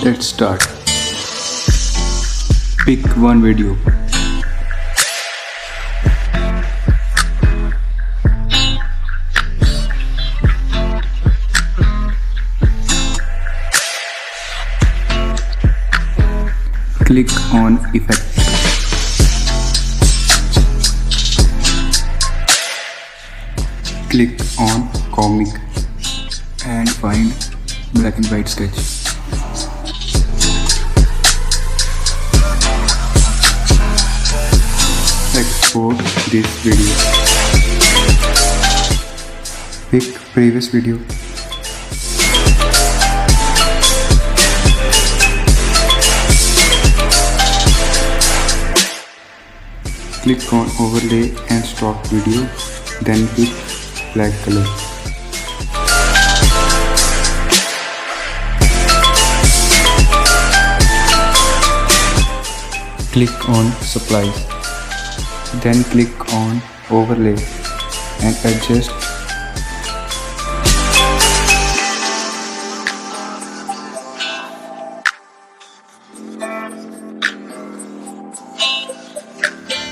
Let's start. Pick one video. Click on Effect. Click on Comic and find black and white sketch. Export this video. Pick previous video. Click on overlay and stock video, then pick black color. Click on supplies, then click on overlay and adjust.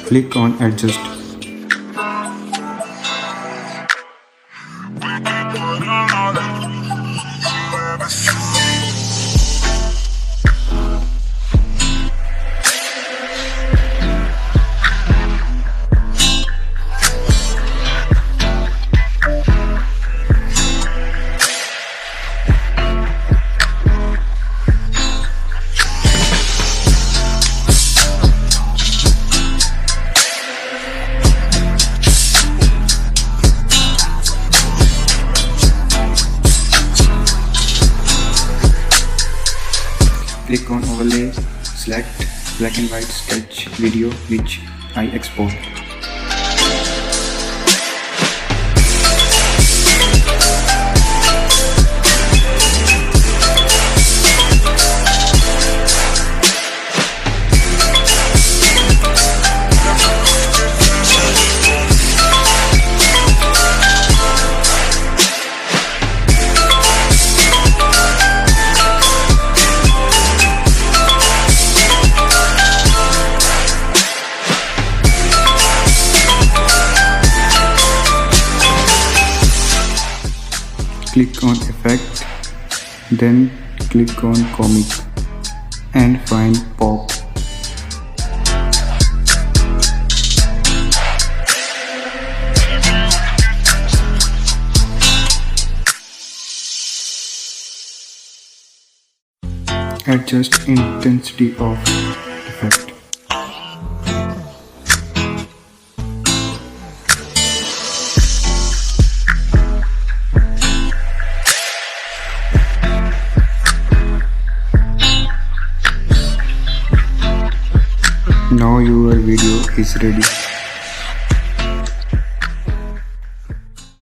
Click on adjust. Click on overlay, select black and white sketch video which I export. Click on Effect, then click on Comic and find Pop. Adjust intensity of effect. Now your video is ready.